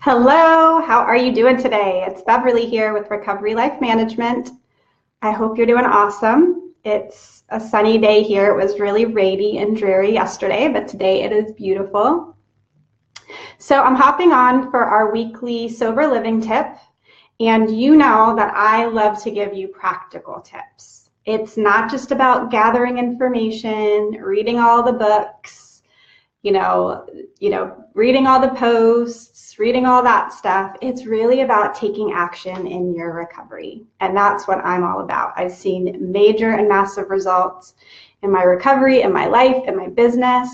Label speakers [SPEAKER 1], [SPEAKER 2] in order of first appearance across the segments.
[SPEAKER 1] Hello, how are you doing today? It's Beverly here with Recovery Life Management. I hope you're doing awesome. It's a sunny day here. It was really rainy and dreary yesterday, but today it is beautiful. So I'm hopping on for our weekly sober living tip, and you know that I love to give you practical tips. It's not just about gathering information, reading all the books, reading all the posts, reading all that stuff. It's really about taking action in your recovery. And that's what I'm all about. I've seen major and massive results in my recovery, in my life, in my business,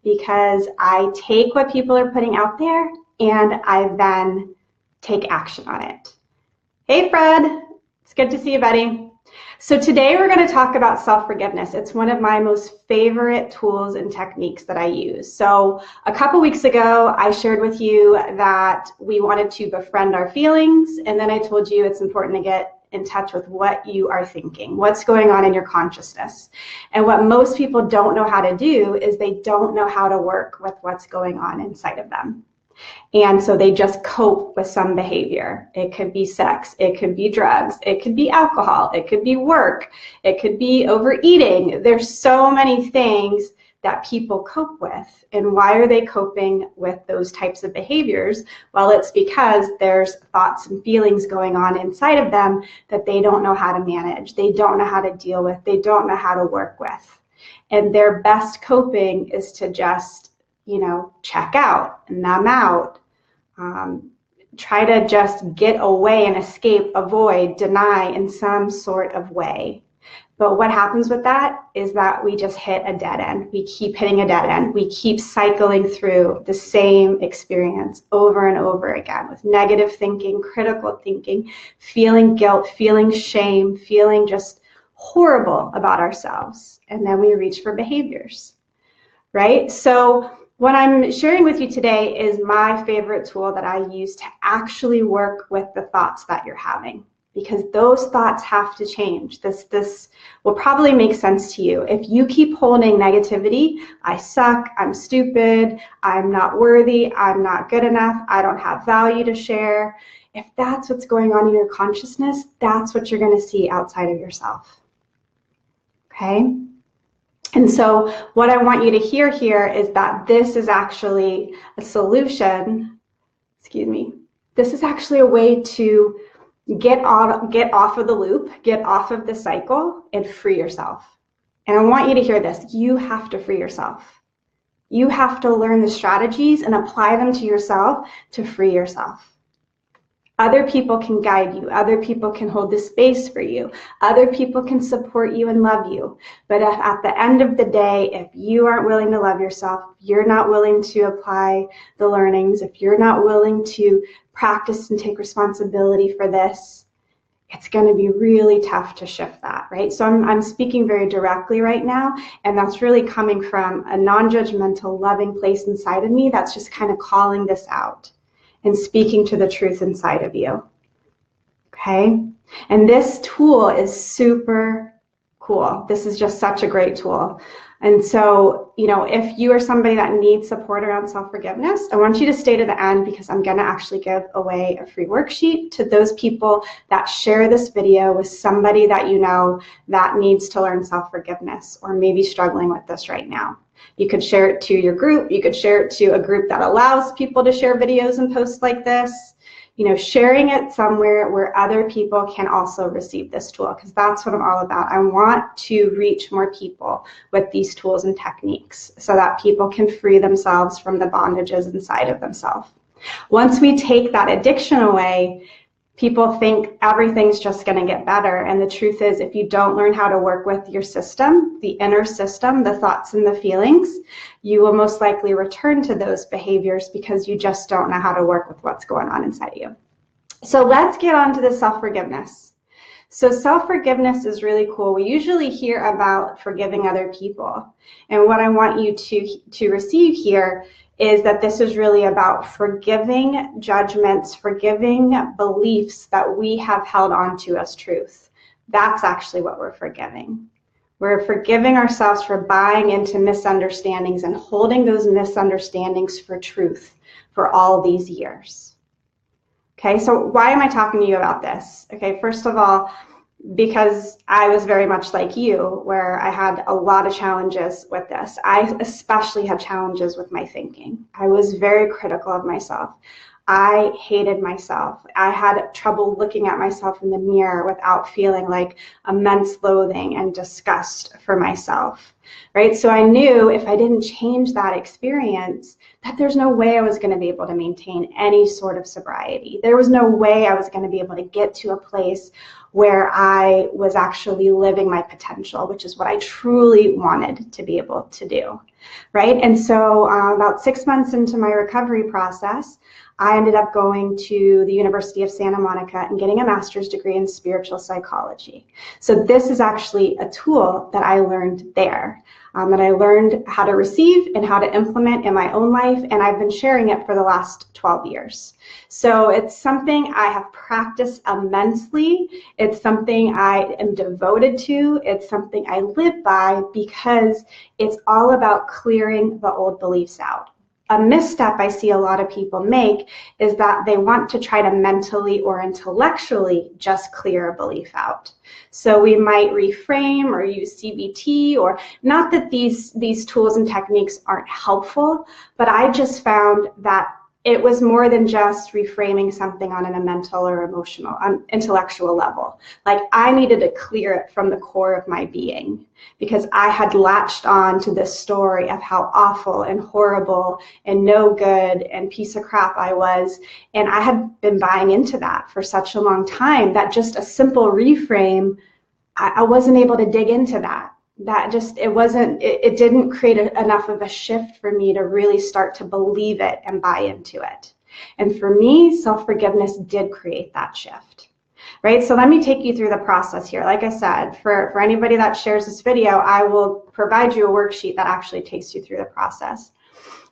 [SPEAKER 1] because I take what people are putting out there and I then take action on it. Hey, Fred. It's good to see you, buddy. So today we're going to talk about self-forgiveness. It's one of my most favorite tools and techniques that I use. So a couple weeks ago, I shared with you that we wanted to befriend our feelings, and then I told you it's important to get in touch with what you are thinking, what's going on in your consciousness. And what most people don't know how to do is they don't know how to work with what's going on inside of them. And so they just cope with some behavior. It could be sex, it could be drugs, it could be alcohol, it could be work, it could be overeating. There's so many things that people cope with. And why are they coping with those types of behaviors? Well, it's because there's thoughts and feelings going on inside of them that they don't know how to manage, they don't know how to deal with, they don't know how to work with. And their best coping is to just check out, numb out, try to just get away and escape, avoid, deny in some sort of way. But what happens with that is that we just hit a dead end. We keep hitting a dead end. We keep cycling through the same experience over and over again with negative thinking, critical thinking, feeling guilt, feeling shame, feeling just horrible about ourselves. And then we reach for behaviors, right? So what I'm sharing with you today is my favorite tool that I use to actually work with the thoughts that you're having, because those thoughts have to change. This will probably make sense to you. If you keep holding negativity, I suck, I'm stupid, I'm not worthy, I'm not good enough, I don't have value to share. If that's what's going on in your consciousness, that's what you're going to see outside of yourself. Okay? And so what I want you to hear here is that this is actually a solution, this is actually a way to get off of the loop, get off of the cycle, and free yourself. And I want you to hear this. You have to free yourself. You have to learn the strategies and apply them to yourself to free yourself. Other people can guide you. Other people can hold the space for you. Other people can support you and love you. But if at the end of the day, if you aren't willing to love yourself, if you're not willing to apply the learnings, if you're not willing to practice and take responsibility for this, it's going to be really tough to shift that, right? So I'm speaking very directly right now, and that's really coming from a non-judgmental, loving place inside of me that's just kind of calling this out and speaking to the truth inside of you, okay? And this tool is super cool. This is just such a great tool. And so, if you are somebody that needs support around self-forgiveness, I want you to stay to the end, because I'm gonna actually give away a free worksheet to those people that share this video with somebody that you know that needs to learn self-forgiveness or maybe struggling with this right now. You could share it to your group. You could share it to a group that allows people to share videos and posts like this. Sharing it somewhere where other people can also receive this tool, because that's what I'm all about. I want to reach more people with these tools and techniques so that people can free themselves from the bondages inside of themselves. Once we take that addiction away, people think everything's just going to get better. And the truth is, if you don't learn how to work with your system, the inner system, the thoughts and the feelings, you will most likely return to those behaviors because you just don't know how to work with what's going on inside of you. So let's get on to the self-forgiveness. So self-forgiveness is really cool. We usually hear about forgiving other people. And what I want you to receive here is that this is really about forgiving judgments, forgiving beliefs that we have held on to as truth. That's actually what we're forgiving. We're forgiving ourselves for buying into misunderstandings and holding those misunderstandings for truth for all these years. Okay, so why am I talking to you about this? Okay, first of all, because I was very much like you, where I had a lot of challenges with this. I especially had challenges with my thinking. I was very critical of myself. I hated myself. I had trouble looking at myself in the mirror without feeling like immense loathing and disgust for myself, right? So I knew if I didn't change that experience, that there's no way I was going to be able to maintain any sort of sobriety. There was no way I was going to be able to get to a place where I was actually living my potential, which is what I truly wanted to be able to do, right? And so about 6 months into my recovery process, I ended up going to the University of Santa Monica and getting a master's degree in spiritual psychology. So this is actually a tool that I learned there, that I learned how to receive and how to implement in my own life, and I've been sharing it for the last 12 years. So it's something I have practiced immensely. It's something I am devoted to. It's something I live by because it's all about clearing the old beliefs out. A misstep I see a lot of people make is that they want to try to mentally or intellectually just clear a belief out. So we might reframe or use CBT, or not that these tools and techniques aren't helpful, but I just found that it was more than just reframing something on a mental or emotional, intellectual level. Like I needed to clear it from the core of my being because I had latched on to this story of how awful and horrible and no good and piece of crap I was. And I had been buying into that for such a long time that just a simple reframe, I wasn't able to dig into that. It didn't create enough of a shift for me to really start to believe it and buy into it. And for me, self-forgiveness did create that shift, right? So let me take you through the process here. Like I said, for anybody that shares this video, I will provide you a worksheet that actually takes you through the process.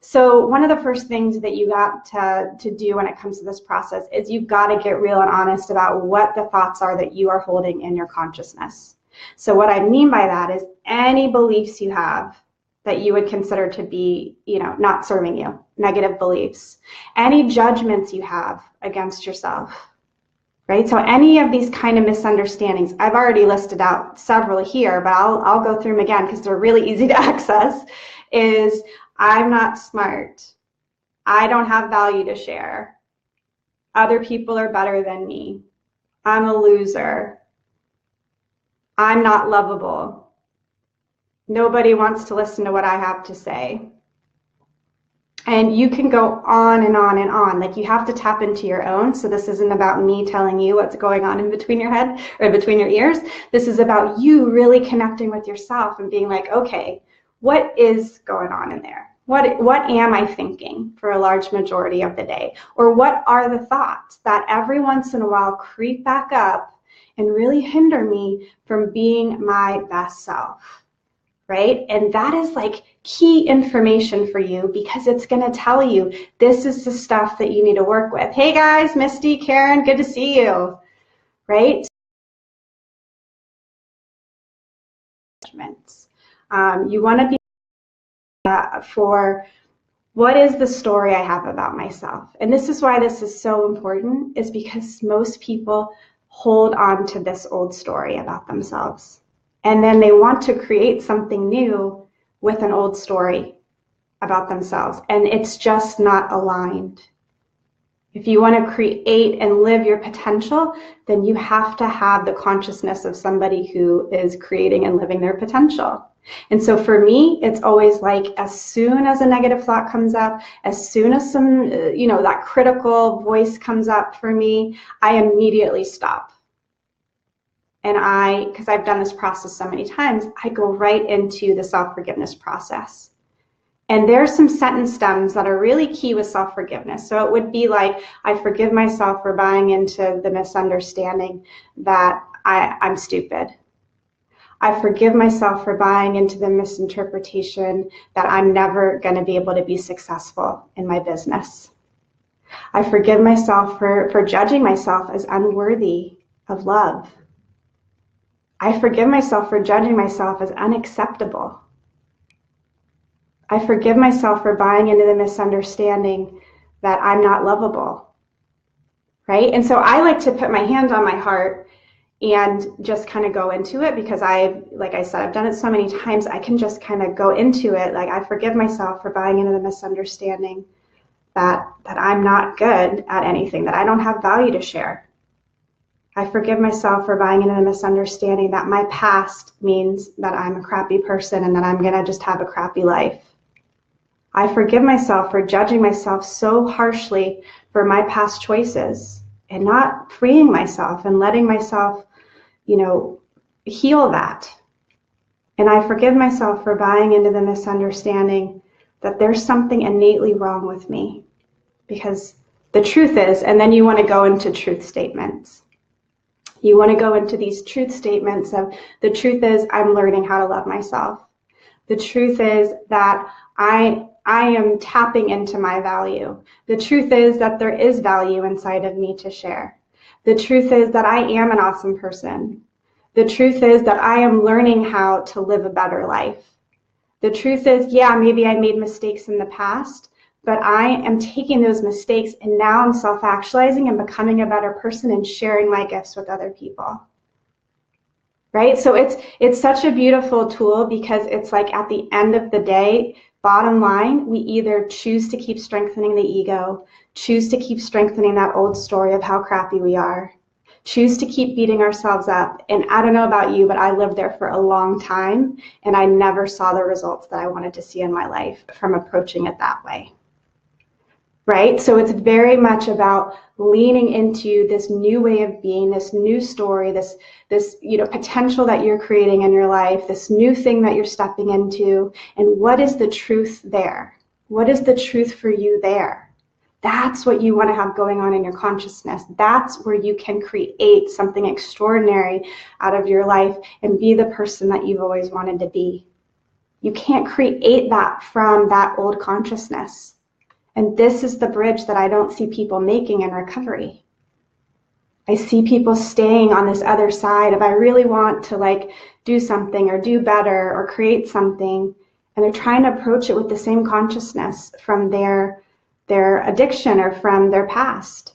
[SPEAKER 1] So one of the first things that you got to do when it comes to this process is you've got to get real and honest about what the thoughts are that you are holding in your consciousness. So what I mean by that is any beliefs you have that you would consider to be, not serving you, negative beliefs, any judgments you have against yourself, right? So any of these kind of misunderstandings, I've already listed out several here, but I'll go through them again because they're really easy to access, is I'm not smart. I don't have value to share. Other people are better than me. I'm a loser. I'm not lovable. Nobody wants to listen to what I have to say. And you can go on and on and on. Like you have to tap into your own. So this isn't about me telling you what's going on in between your head or between your ears. This is about you really connecting with yourself and being like, okay, what is going on in there? What am I thinking for a large majority of the day? Or what are the thoughts that every once in a while creep back up and really hinder me from being my best self, right? And that is like key information for you because it's going to tell you this is the stuff that you need to work with. Hey guys, Misty, Karen, good to see you, right? You want to be for what is the story I have about myself? And this is why this is so important, is because most people hold on to this old story about themselves. And then they want to create something new with an old story about themselves. And it's just not aligned. If you want to create and live your potential, then you have to have the consciousness of somebody who is creating and living their potential. And so for me, it's always like as soon as a negative thought comes up, as soon as some, that critical voice comes up for me, I immediately stop. And because I've done this process so many times, I go right into the self-forgiveness process. And there's some sentence stems that are really key with self-forgiveness. So it would be like, I forgive myself for buying into the misunderstanding that I'm stupid. I forgive myself for buying into the misinterpretation that I'm never going to be able to be successful in my business. I forgive myself for judging myself as unworthy of love. I forgive myself for judging myself as unacceptable. I forgive myself for buying into the misunderstanding that I'm not lovable. right? And so I like to put my hand on my heart and just kind of go into it, because like I said, I've done it so many times, I can just kind of go into it. Like, I forgive myself for buying into the misunderstanding that I'm not good at anything, that I don't have value to share. I forgive myself for buying into the misunderstanding that my past means that I'm a crappy person and that I'm gonna just have a crappy life. I forgive myself for judging myself so harshly for my past choices and not freeing myself and letting myself, heal that. And I forgive myself for buying into the misunderstanding that there's something innately wrong with me. Because the truth is, and then you want to go into truth statements. You want to go into these truth statements of, the truth is, I'm learning how to love myself. The truth is that I am tapping into my value. The truth is that there is value inside of me to share. The truth is that I am an awesome person. The truth is that I am learning how to live a better life. The truth is, yeah, maybe I made mistakes in the past, but I am taking those mistakes and now I'm self-actualizing and becoming a better person and sharing my gifts with other people. Right? So it's such a beautiful tool, because it's like, at the end of the day, bottom line, we either choose to keep strengthening the ego, choose to keep strengthening that old story of how crappy we are, choose to keep beating ourselves up. And I don't know about you, but I lived there for a long time and I never saw the results that I wanted to see in my life from approaching it that way. Right? So it's very much about leaning into this new way of being, this new story, this potential that you're creating in your life, this new thing that you're stepping into. And what is the truth there? What is the truth for you there? That's what you want to have going on in your consciousness. That's where you can create something extraordinary out of your life and be the person that you've always wanted to be. You can't create that from that old consciousness. And this is the bridge that I don't see people making in recovery. I see people staying on this other side of, I really want to do something or do better or create something. And they're trying to approach it with the same consciousness from their addiction or from their past.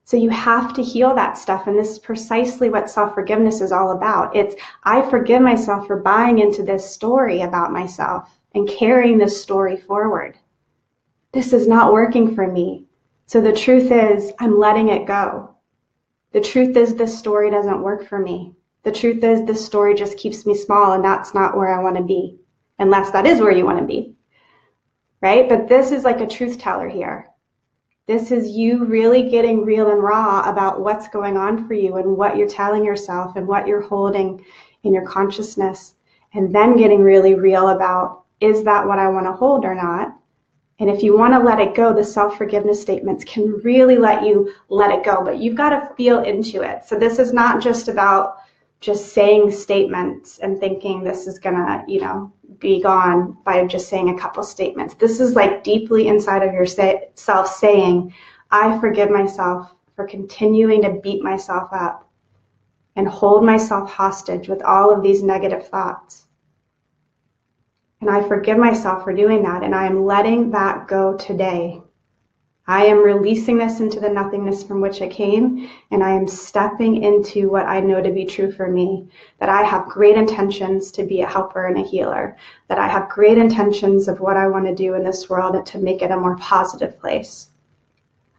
[SPEAKER 1] So you have to heal that stuff. And this is precisely what self-forgiveness is all about. It's, I forgive myself for buying into this story about myself and carrying this story forward. This is not working for me. So the truth is, I'm letting it go. The truth is, this story doesn't work for me. The truth is, this story just keeps me small, and that's not where I want to be, unless that is where you want to be, right? But this is like a truth teller here. This is you really getting real and raw about what's going on for you and what you're telling yourself and what you're holding in your consciousness, and then getting really real about, is that what I want to hold or not? And if you want to let it go, the self-forgiveness statements can really let you let it go, but you've got to feel into it. So this is not just about just saying statements and thinking this is gonna, be gone by just saying a couple statements. This is like deeply inside of yourself saying, I forgive myself for continuing to beat myself up and hold myself hostage with all of these negative thoughts. And I forgive myself for doing that, and I am letting that go today. I am releasing this into the nothingness from which it came, and I am stepping into what I know to be true for me, that I have great intentions to be a helper and a healer, that I have great intentions of what I want to do in this world to make it a more positive place.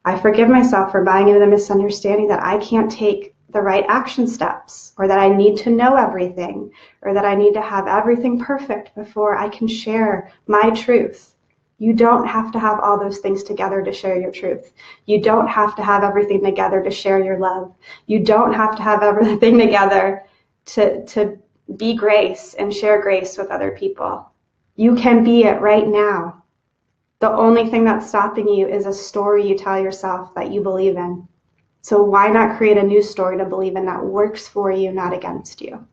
[SPEAKER 1] I forgive myself for buying into the misunderstanding that I can't take the right action steps, or that I need to know everything, or that I need to have everything perfect before I can share my truth. You don't have to have all those things together to share your truth. You don't have to have everything together to share your love. You don't have to have everything together to be grace and share grace with other people. You can be it right now. The only thing that's stopping you is a story you tell yourself that you believe in. So why not create a new story to believe in that works for you, not against you?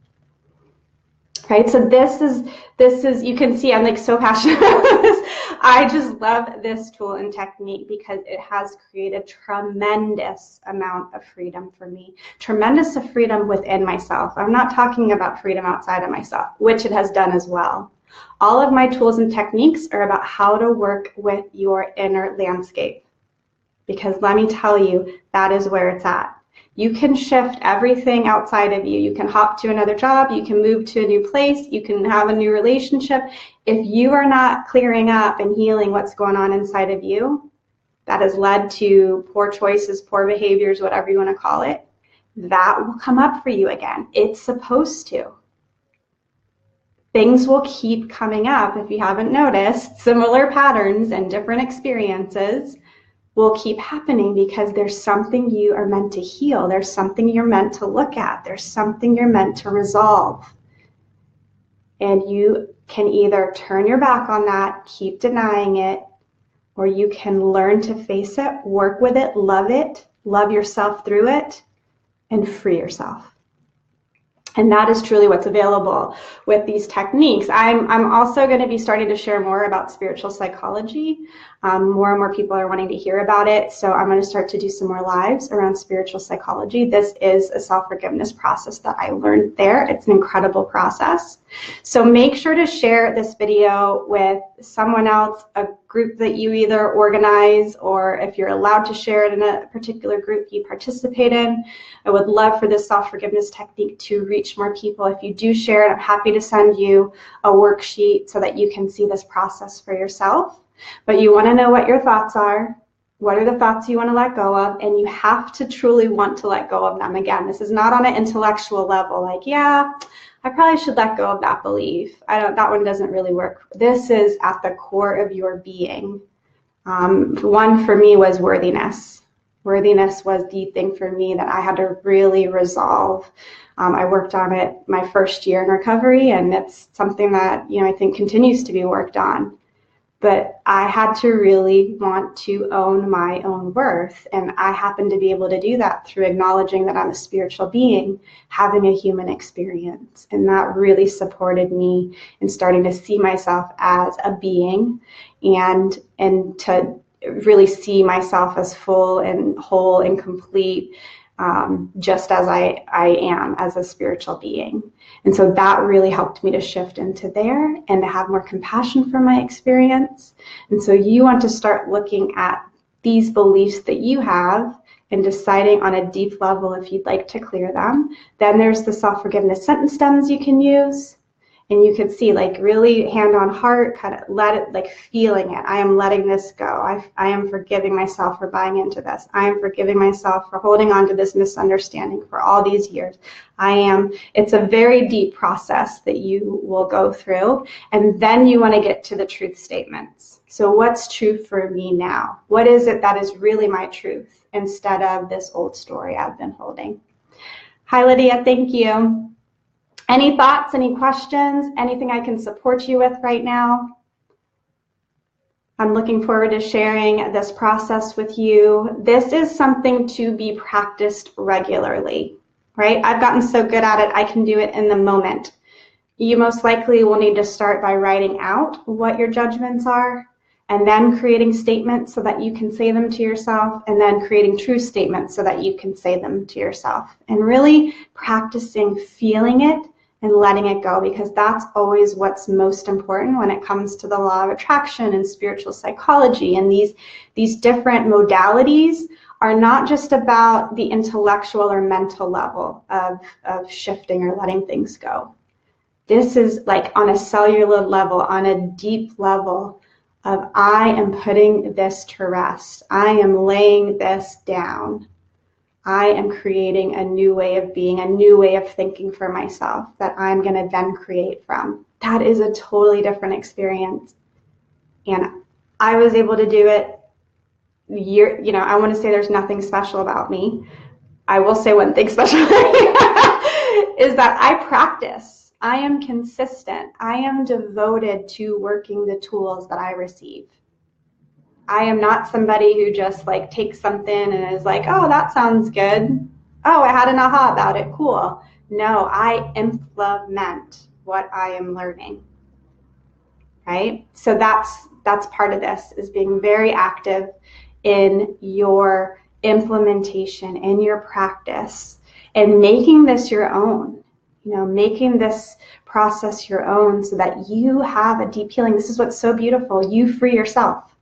[SPEAKER 1] Right? So this is, you can see I'm like so passionate about this. I just love this tool and technique because it has created tremendous amount of freedom for me. Tremendous of freedom within myself. I'm not talking about freedom outside of myself, which it has done as well. All of my tools and techniques are about how to work with your inner landscape. because let me tell you, that is where it's at. You can shift everything outside of you. You can hop to another job, you can move to a new place, you can have a new relationship. If you are not clearing up and healing what's going on inside of you, that has led to poor choices, poor behaviors, whatever you want to call it, that will come up for you again. It's supposed to. Things will keep coming up. If you haven't noticed, similar patterns and different experiences will keep happening because there's something you are meant to heal. There's something you're meant to look at. There's something you're meant to resolve. And you can either turn your back on that, keep denying it, or you can learn to face it, work with it, love yourself through it, and free yourself. And that is truly what's available with these techniques. I'm also going to be starting to share more about spiritual psychology. More and more people are wanting to hear about it. So I'm going to start to do some more lives around spiritual psychology. This is a self-forgiveness process that I learned there. It's an incredible process. So make sure to share this video with someone else, a group that you either organize, or if you're allowed to share it in a particular group you participate in. I would love for this self-forgiveness technique to reach more people. If you do share it, I'm happy to send you a worksheet so that you can see this process for yourself. But you want to know what your thoughts are. What are the thoughts you want to let go of? And you have to truly want to let go of them. Again, this is not on an intellectual level, like, yeah, I probably should let go of that belief. That one doesn't really work. This is at the core of your being. One for me was worthiness. Worthiness was the thing for me that I had to really resolve. I worked on it my first year in recovery, and it's something that, I think continues to be worked on. But I had to really want to own my own worth. And I happen to be able to do that through acknowledging that I'm a spiritual being, having a human experience. And that really supported me in starting to see myself as a being and to really see myself as full and whole and complete, just as I am as a spiritual being. And so that really helped me to shift into there and to have more compassion for my experience. And so you want to start looking at these beliefs that you have and deciding on a deep level if you'd like to clear them. Then there's the self-forgiveness sentence stems you can use. And you can see, like, really hand on heart, kind of let it, like, feeling it. I am letting this go. I am forgiving myself for buying into this. I am forgiving myself for holding on to this misunderstanding for all these years. It's a very deep process that you will go through. And then you want to get to the truth statements. So what's true for me now? What is it that is really my truth instead of this old story I've been holding? Hi, Lydia. Thank you. Any thoughts, any questions, anything I can support you with right now? I'm looking forward to sharing this process with you. This is something to be practiced regularly, right? I've gotten so good at it, I can do it in the moment. You most likely will need to start by writing out what your judgments are, and then creating statements so that you can say them to yourself, and then creating true statements so that you can say them to yourself. And really practicing feeling it and letting it go, because that's always what's most important when it comes to the law of attraction and spiritual psychology. And these different modalities are not just about the intellectual or mental level of shifting or letting things go. This is like on a cellular level, on a deep level of I am putting this to rest. I am laying this down. I am creating a new way of being, a new way of thinking for myself that I'm going to then create from. That is a totally different experience. And I was able to do it. I want to say there's nothing special about me. I will say one thing special is that I practice. I am consistent. I am devoted to working the tools that I receive. I am not somebody who just like takes something and is like, oh, that sounds good. Oh, I had an aha about it. Cool. No, I implement what I am learning. Right? So that's part of this, is being very active in your implementation, in your practice, and making this your own. Making this process your own so that you have a deep healing. This is what's so beautiful. You free yourself.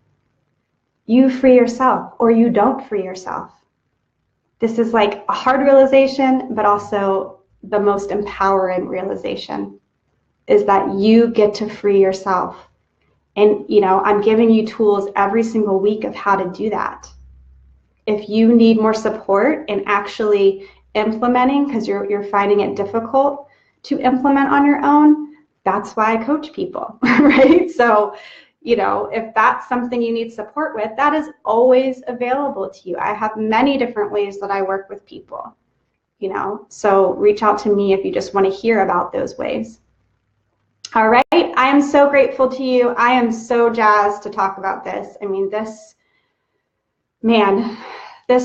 [SPEAKER 1] you free yourself or you don't free yourself. This is like a hard realization, but also the most empowering realization is that you get to free yourself. And, you know, I'm giving you tools every single week of how to do that. If you need more support in actually implementing, because you're finding it difficult to implement on your own, that's why I coach people, right? So, you know, if that's something you need support with, that is always available to you. I have many different ways that I work with people, you know, so reach out to me if you just want to hear about those ways. All right, I am so grateful to you. I am so jazzed to talk about this. I mean, this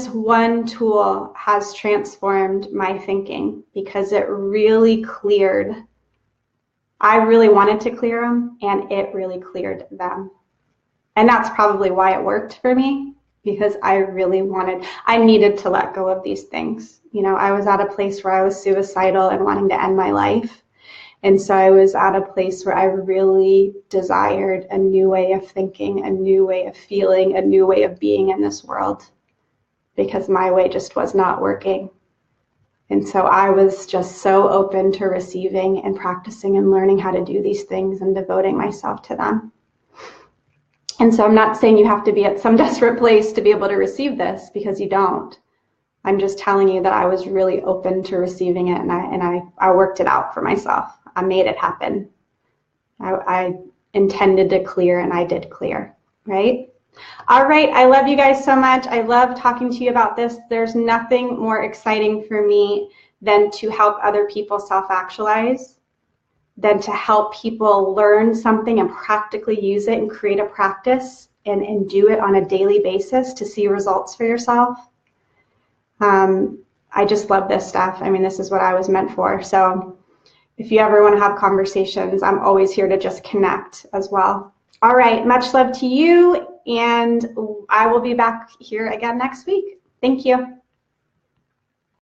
[SPEAKER 1] one tool has transformed my thinking because it really cleared. I really wanted to clear them, and it really cleared them. And that's probably why it worked for me, because I needed to let go of these things. You know, I was at a place where I was suicidal and wanting to end my life. And so I was at a place where I really desired a new way of thinking, a new way of feeling, a new way of being in this world, because my way just was not working. And so I was just so open to receiving and practicing and learning how to do these things and devoting myself to them. And so I'm not saying you have to be at some desperate place to be able to receive this, because you don't. I'm just telling you that I was really open to receiving it, and I worked it out for myself. I made it happen. I intended to clear, and I did clear, right? All right, I love you guys so much. I love talking to you about this. There's nothing more exciting for me than to help other people self-actualize, than to help people learn something and practically use it and create a practice and do it on a daily basis to see results for yourself. I just love this stuff. I mean, this is what I was meant for. So if you ever want to have conversations, I'm always here to just connect as well. All right, much love to you, and I will be back here again next week. Thank you.